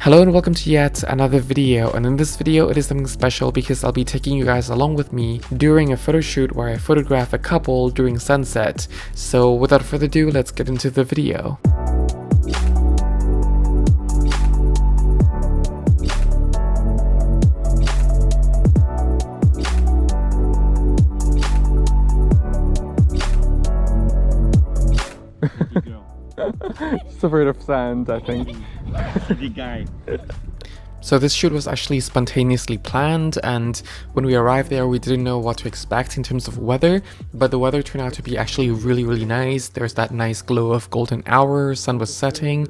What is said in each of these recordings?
Hello and welcome to yet another video, and in this video it is something special because I'll be taking you guys along with me during a photo shoot where I photograph a couple during sunset. So without further ado, let's get into the video. She's afraid of sand, I think. Big guy. So this shoot was actually spontaneously planned, and when we arrived there we didn't know what to expect in terms of weather, but the weather turned out to be actually really nice. There's that nice glow of golden hour, sun was setting,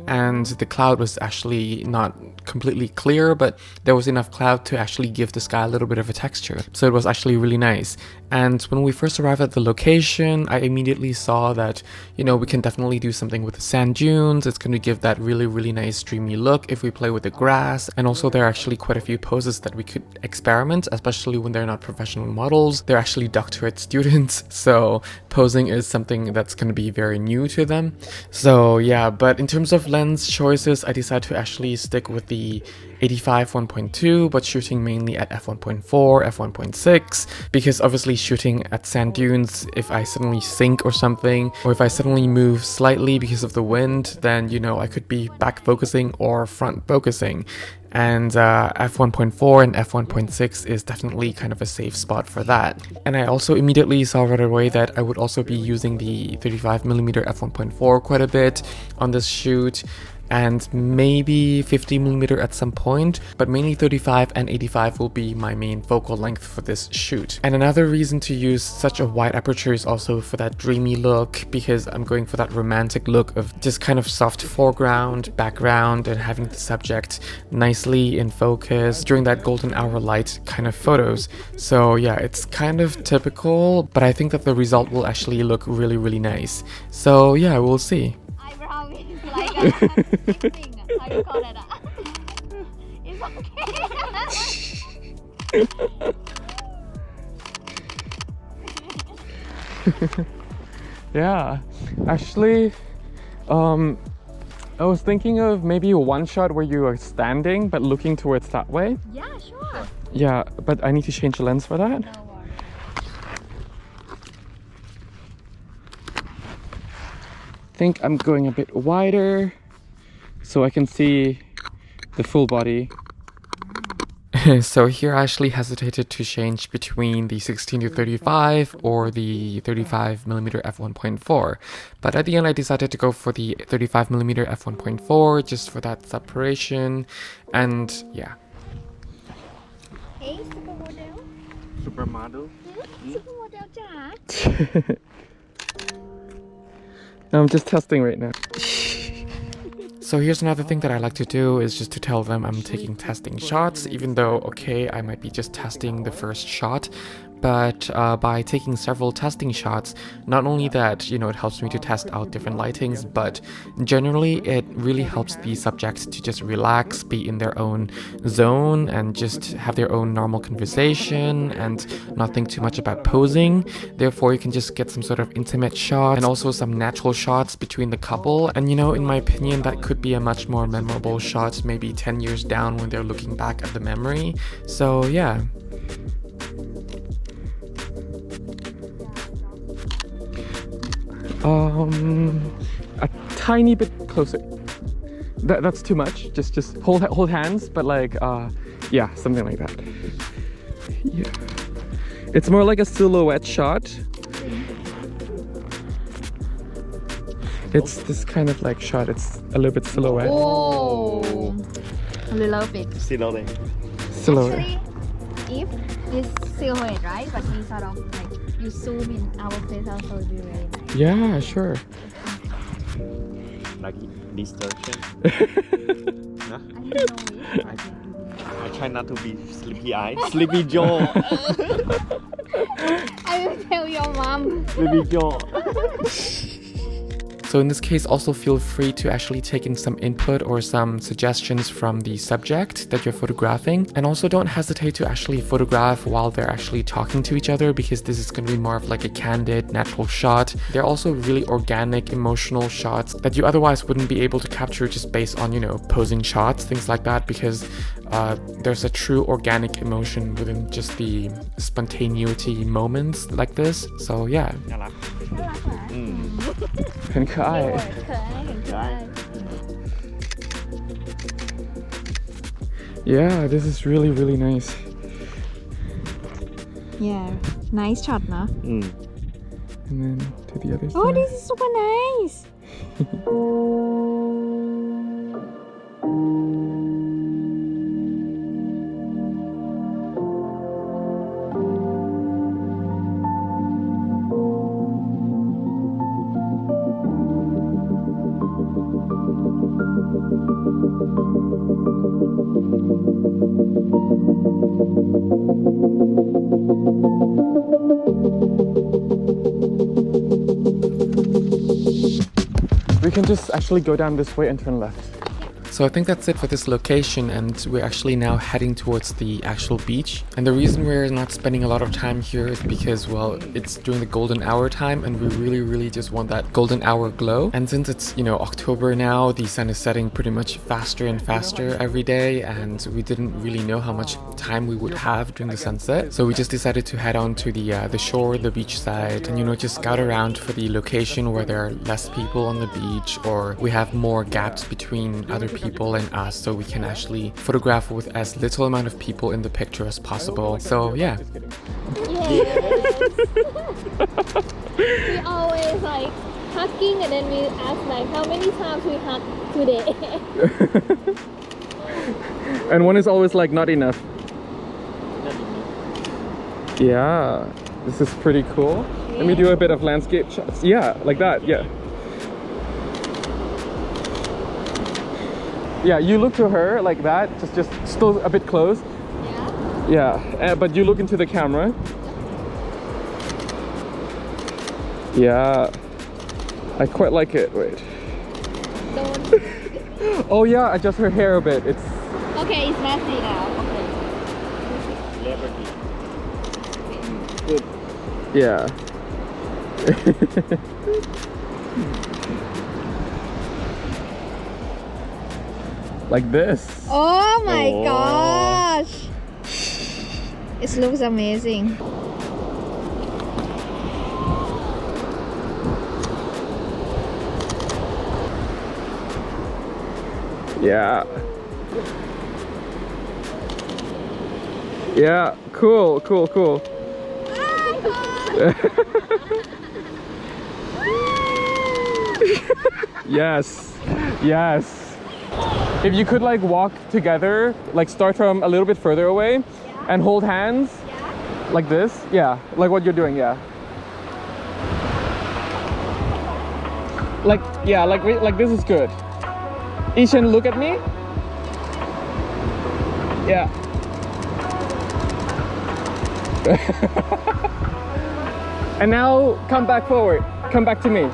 and the cloud was actually not completely clear, but there was enough cloud to actually give the sky a little bit of a texture. So it was actually really nice. And when we first arrived at the location, I immediately saw that, you know, we can definitely do something with the sand dunes. It's going to give that really nice dreamy look if we play with the grass. And also there are actually quite a few poses that we could experiment, especially when they're not professional models. They're actually doctorate students, so posing is something that's going to be very new to them. So yeah, but in terms of lens choices, I decided to actually stick with the 85 1.2, but shooting mainly at f1.4, f1.6, because obviously shooting at sand dunes, if I suddenly sink or something, or if I suddenly move slightly because of the wind, then, you know, I could be back focusing or front focusing. And f1.4 and f1.6 is definitely kind of a safe spot for that. And I also immediately saw right away that I would also be using the 35mm f1.4 quite a bit on this shoot, and maybe 50mm at some point, but mainly 35 and 85 will be my main focal length for this shoot. And another reason to use such a wide aperture is also for that dreamy look, because I'm going for that romantic look of just kind of soft foreground, background, and having the subject nicely in focus during that golden hour light kind of photos. So yeah, it's kind of typical, but I think that the result will actually look really nice. So yeah, we'll see. Eyebrow is like a fixing. How you call it? It's okay. Yeah, actually, I was thinking of maybe one shot where you are standing but looking towards that way. Yeah, sure. Yeah, but I need to change the lens for that. No worries. I think I'm going a bit wider so I can see the full body. So here I actually hesitated to change between the 16 to 35 or the 35mm f1.4, but at the end I decided to go for the 35mm f1.4 just for that separation, and yeah. Hey, supermodel. Supermodel. Supermodel จ๋า I'm just testing right now. So here's another thing that I like to do is just to tell them I'm taking testing shots, even though, okay, I might be just testing the first shot, but by taking several testing shots, not only that, you know, it helps me to test out different lightings, but generally it really helps the subject to just relax, be in their own zone, and just have their own normal conversation and not think too much about posing. Therefore, you can just get some sort of intimate shots and also some natural shots between the couple. And you know, in my opinion, that could be a much more memorable shot maybe 10 years down when they're looking back at the memory. So yeah. A tiny bit closer. That's too much. Just hold hands, but like yeah, something like that. Yeah. It's more like a silhouette shot. It's this kind of like shot. It's a little bit silhouette. Oh, a little bit. Silhouette. Silhouette. Actually, if it's silhouette, right? But we sort of like you zoom in our face also will be very nice. Yeah, sure. Like distortion. Huh? I don't know it. I try not to be sleepy eye. Sleepy jaw. I will tell your mom. Sleepy jaw. So in this case, also feel free to actually take in some input or some suggestions from the subject that you're photographing. And also don't hesitate to actually photograph while they're actually talking to each other, because this is going to be more of like a candid, natural shot. They're also really organic, emotional shots that you otherwise wouldn't be able to capture just based on, you know, posing shots, things like that, because there's a true organic emotion within just the spontaneity moments like this. So yeah. น่ารัก น่ารักเหรอ 很可爱 เขินเห็นเขิน Yeah, this is really, really nice. Yeah nice shot นะ อืม And then to the other Oh side. this is super nice We can just actually go down this way and turn left. So I think that's it for this location, and we're actually now heading towards the actual beach. And the reason we're not spending a lot of time here is because, well, it's during the golden hour time, and we really just want that golden hour glow. And since it's, you know, October now, the sun is setting pretty much faster and faster every day, and we didn't really know how much time we would have during the sunset. So we just decided to head on to the shore, the beach side, and, you know, just scout around for the location where there are less people on the beach, or we have more gaps between other people and us, so we can actually photograph with as little amount of people in the picture as possible. So yeah. Yes we always like hugging and then we ask like how many times we hug today And one is always like not enough. Yeah, this is pretty cool. Let me do a bit of landscape shots. Yeah, like that. Yeah. Yeah, you look to her like that, just still a bit close. yeah Yeah, but you look into the camera. Yeah, I quite like it. Wait. don't Oh yeah, adjust her hair a bit. It's okay it's messy now okay เลิฟแบบนี้ good. Yeah. Like this. Oh my Oh. gosh it looks amazing Yeah. Yeah, cool. Yes. If you could like walk together, like start from a little bit further away and hold hands like this. Yeah, like what you're doing, yeah. Like this is good. Ishan, look at me. Yeah. And now come back forward. Come back to me.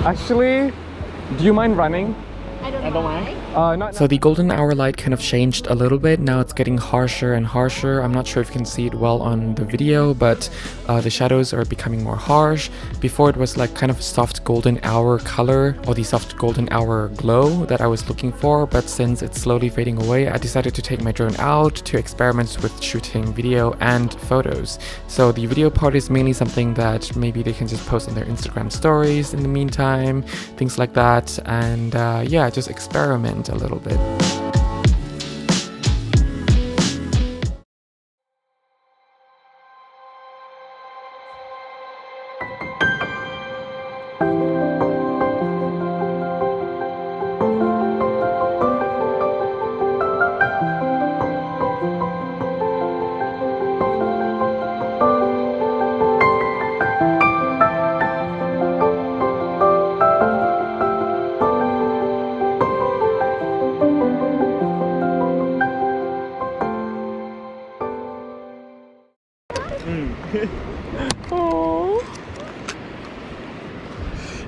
Actually, do you mind running? I don't mind So the golden hour light kind of changed a little bit. Now it's getting harsher and harsher. I'm not sure if you can see it well on the video, but the shadows are becoming more harsh. Before it was like kind of soft golden hour color, or the soft golden hour glow that I was looking for. But since it's slowly fading away, I decided to take my drone out to experiment with shooting video and photos. So the video part is mainly something that maybe they can just post on their Instagram stories in the meantime, things like that. And yeah, just experiment a little bit.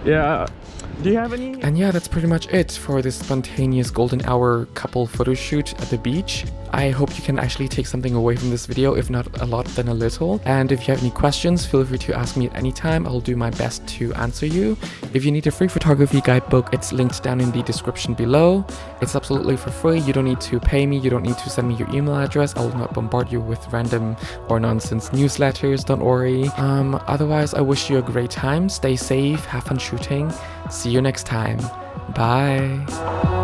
Yeah. Do you have any? And yeah, that's pretty much it for this spontaneous golden hour couple photo shoot at the beach. I hope you can actually take something away from this video, if not a lot, then a little. And if you have any questions, feel free to ask me at any time. I'll do my best to answer you. If you need a free photography guidebook, it's linked down in the description below. It's absolutely for free. You don't need to pay me. You don't need to send me your email address. I will not bombard you with random or nonsense newsletters. Don't worry. Otherwise, I wish you a great time. Stay safe. Have fun shooting. See you next time. Bye.